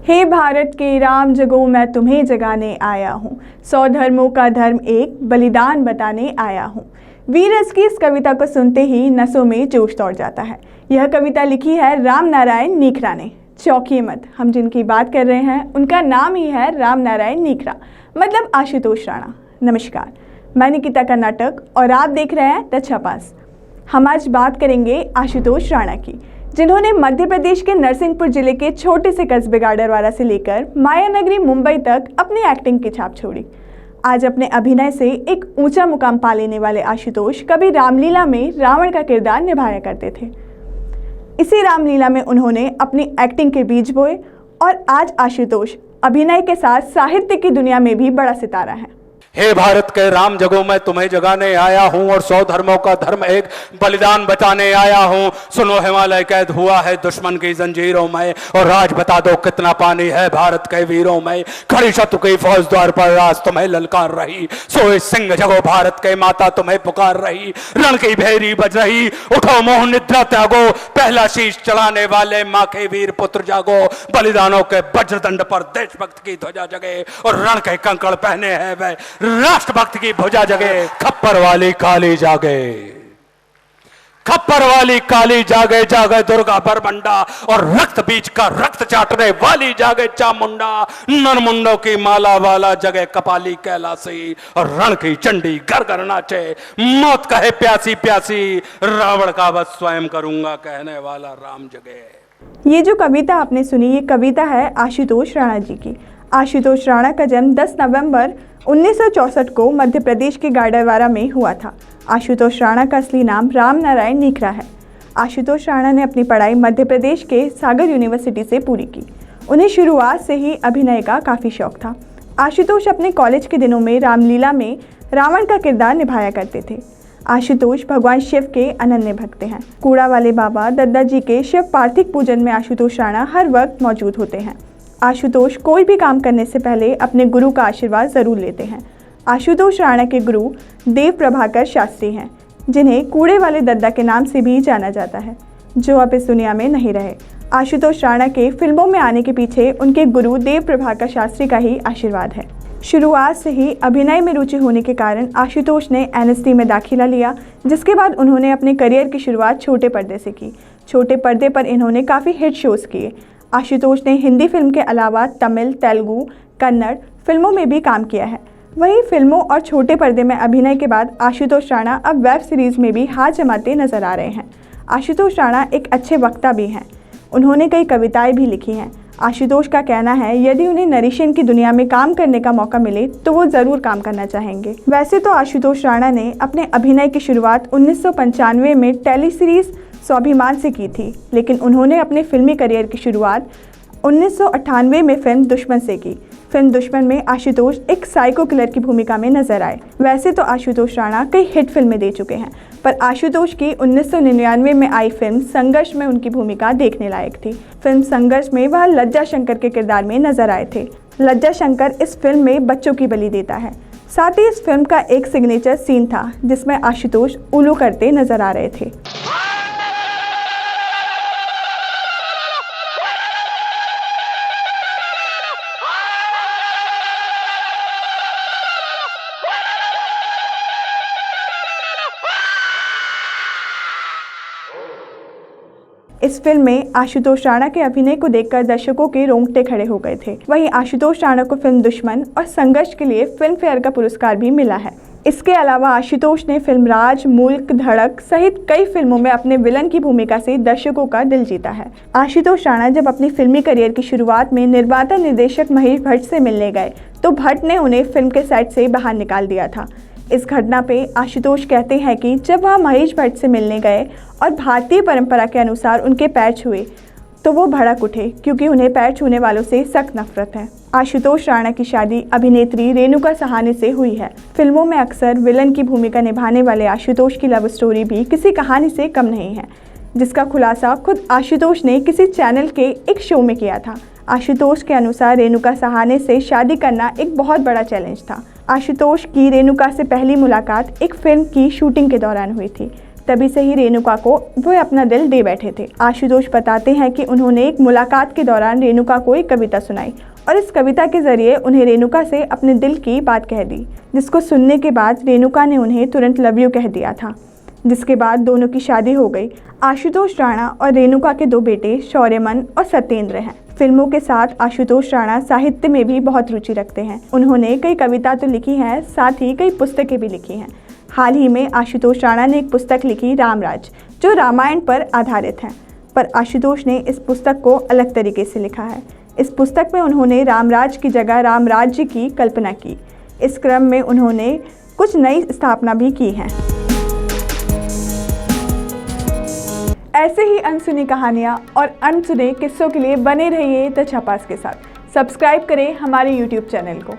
हे भारत के राम जगो मैं तुम्हें जगाने आया हूँ, 100 धर्मों का धर्म एक बलिदान बताने आया हूँ। वीर रस की इस कविता को सुनते ही नसों में जोश दौड़ जाता है। यह कविता लिखी है राम नारायण नीखरा ने। चौंकिए मत, हम जिनकी बात कर रहे हैं उनका नाम ही है राम नारायण नीखरा, मतलब आशुतोष राणा। नमस्कार, मैं निकिता कर्नाटक और आप देख रहे हैं द छपास। हम आज बात करेंगे आशुतोष राणा की, जिन्होंने मध्य प्रदेश के नरसिंहपुर जिले के छोटे से कस्बे गाडरवारा से लेकर मायानगरी मुंबई तक अपनी एक्टिंग की छाप छोड़ी। आज अपने अभिनय से एक ऊंचा मुकाम पा लेने वाले आशुतोष कभी रामलीला में रावण का किरदार निभाया करते थे। इसी रामलीला में उन्होंने अपनी एक्टिंग के बीज बोए और आज आशुतोष अभिनय के साथ साहित्य की दुनिया में भी बड़ा सितारा है। हे भारत के राम जगो मैं तुम्हें जगाने आया हूँ और 100 धर्मों का धर्म एक बलिदान बचाने आया हूँ। सुनो हिमालय कैद हुआ है दुश्मन की जंजीरों में और राज बता दो कितना पानी है भारत के वीरों में। खड़ी शत्रु की फौज द्वार पर राज तुम्हें ललकार रही, सोए सिंह जगो भारत के माता तुम्हें पुकार रही। रण की भेरी बज रही, उठो मोह निद्रा त्यागो, पहला शीश चढ़ाने वाले माँ के वीर पुत्र जागो। बलिदानों के वज्रदंड पर देशभक्त की ध्वजा जगे और रण के कंकड़ पहने हैं वे राष्ट्रभक्त की भुजा जगे। खप्पर वाली काली जागे, खप्पर वाली काली जागे, जागे दुर्गा बरबंडा और रक्त बीज का रक्त चाटने वाली जागे चामुंडा। नरमुंडों की माला वाला जगे कपाली कैलासी और रण की चंडी गरगर नाचे। मौत कहे प्यासी प्यासी, रावण का वध स्वयं करूंगा कहने वाला राम जगे। ये जो कविता आपने सुनी, ये कविता है आशुतोष राणा जी की। आशुतोष राणा का जन्म 10 नवंबर 1964 को मध्य प्रदेश के गाडरवारा में हुआ था। आशुतोष राणा का असली नाम राम नारायण नीखरा है। आशुतोष राणा ने अपनी पढ़ाई मध्य प्रदेश के सागर यूनिवर्सिटी से पूरी की। उन्हें शुरुआत से ही अभिनय का काफ़ी शौक था। आशुतोष अपने कॉलेज के दिनों में रामलीला में रावण का किरदार निभाया करते थे। आशुतोष भगवान शिव के अनन्य भक्त हैं। कूड़ा वाले बाबा दद्दा जी के शिव पार्थिव पूजन में आशुतोष राणा हर वक्त मौजूद होते हैं। आशुतोष कोई भी काम करने से पहले अपने गुरु का आशीर्वाद ज़रूर लेते हैं। आशुतोष राणा के गुरु देव प्रभाकर शास्त्री हैं, जिन्हें कूड़े वाले दद्दा के नाम से भी जाना जाता है, जो अब इस दुनिया में नहीं रहे। आशुतोष राणा के फिल्मों में आने के पीछे उनके गुरु देव प्रभाकर शास्त्री का ही आशीर्वाद है। शुरुआत से ही अभिनय में रुचि होने के कारण आशुतोष ने एनएसडी में दाखिला लिया, जिसके बाद उन्होंने अपने करियर की शुरुआत छोटे पर्दे से की। छोटे पर्दे पर इन्होंने काफ़ी हिट शोज़ किए। आशुतोष ने हिंदी फिल्म के अलावा तमिल, तेलुगु, कन्नड़ फिल्मों में भी काम किया है। वहीं फिल्मों और छोटे पर्दे में अभिनय के बाद आशुतोष राणा अब वेब सीरीज़ में भी हाथ जमाते नजर आ रहे हैं। आशुतोष राणा एक अच्छे वक्ता भी हैं। उन्होंने कई कविताएं भी लिखी हैं। आशुतोष का कहना है यदि उन्हें नरेशन की दुनिया में काम करने का मौका मिले तो वो ज़रूर काम करना चाहेंगे। वैसे तो आशुतोष राणा ने अपने अभिनय की शुरुआत 1995 में टेली सीरीज़ स्वाभिमान से की थी, लेकिन उन्होंने अपने फिल्मी करियर की शुरुआत 1998 में फिल्म दुश्मन से की। फिल्म दुश्मन में आशुतोष एक साइको किलर की भूमिका में नजर आए। वैसे तो आशुतोष राणा कई हिट फिल्में दे चुके हैं, पर आशुतोष की 1999 में आई फिल्म संघर्ष में उनकी भूमिका देखने लायक थी। फिल्म संघर्ष में वह लज्जा शंकर के किरदार में नजर आए थे। लज्जा शंकर इस फिल्म में बच्चों की बलि देता है। साथ ही इस फिल्म का एक सिग्नेचर सीन था जिसमें आशुतोष उल्लू करते नजर आ रहे थे। इस फिल्म में आशुतोष राणा के अभिनय को देखकर दर्शकों के रोंगटे खड़े हो गए थे। वहीं आशुतोष राणा को फिल्म दुश्मन और संघर्ष के लिए फिल्म फेयर का पुरस्कार भी मिला है। इसके अलावा आशुतोष ने फिल्म राज, मुल्क, धड़क सहित कई फिल्मों में अपने विलन की भूमिका से दर्शकों का दिल जीता है। आशुतोष राणा जब अपनी फिल्मी करियर की शुरुआत में निर्माता निर्देशक महेश भट्ट से मिलने गए तो भट्ट ने उन्हें फिल्म के सेट से बाहर निकाल दिया था। इस घटना पे आशुतोष कहते हैं कि जब वह महेश भट्ट से मिलने गए और भारतीय परंपरा के अनुसार उनके पैर छुए तो वो भड़क उठे, क्योंकि उन्हें पैर छूने वालों से सख्त नफरत है। आशुतोष राणा की शादी अभिनेत्री रेणुका सहाने से हुई है। फिल्मों में अक्सर विलन की भूमिका निभाने वाले आशुतोष की लव स्टोरी भी किसी कहानी से कम नहीं है, जिसका खुलासा खुद आशुतोष ने किसी चैनल के एक शो में किया था। आशुतोष के अनुसार रेणुका सहाने से शादी करना एक बहुत बड़ा चैलेंज था। आशुतोष की रेणुका से पहली मुलाकात एक फिल्म की शूटिंग के दौरान हुई थी। तभी से ही रेणुका को वो अपना दिल दे बैठे थे। आशुतोष बताते हैं कि उन्होंने एक मुलाकात के दौरान रेणुका को एक कविता सुनाई और इस कविता के जरिए उन्हें रेणुका से अपने दिल की बात कह दी, जिसको सुनने के बाद रेणुका ने उन्हें तुरंत लव यू कह दिया था, जिसके बाद दोनों की शादी हो गई। आशुतोष राणा और रेणुका के 2 बेटे शौर्यमन और सत्येंद्र हैं। फिल्मों के साथ आशुतोष राणा साहित्य में भी बहुत रुचि रखते हैं। उन्होंने कई कविता तो लिखी हैं, साथ ही कई पुस्तकें भी लिखी हैं। हाल ही में आशुतोष राणा ने एक पुस्तक लिखी रामराज, जो रामायण पर आधारित है, पर आशुतोष ने इस पुस्तक को अलग तरीके से लिखा है। इस पुस्तक में उन्होंने रामराज की जगह रामराज्य की कल्पना की। इस क्रम में उन्होंने कुछ नई स्थापना भी की हैं। ऐसे ही अनसुनी कहानियाँ और अनसुने किस्सों के लिए बने रहिए द छपास के साथ। सब्सक्राइब करें हमारे YouTube चैनल को।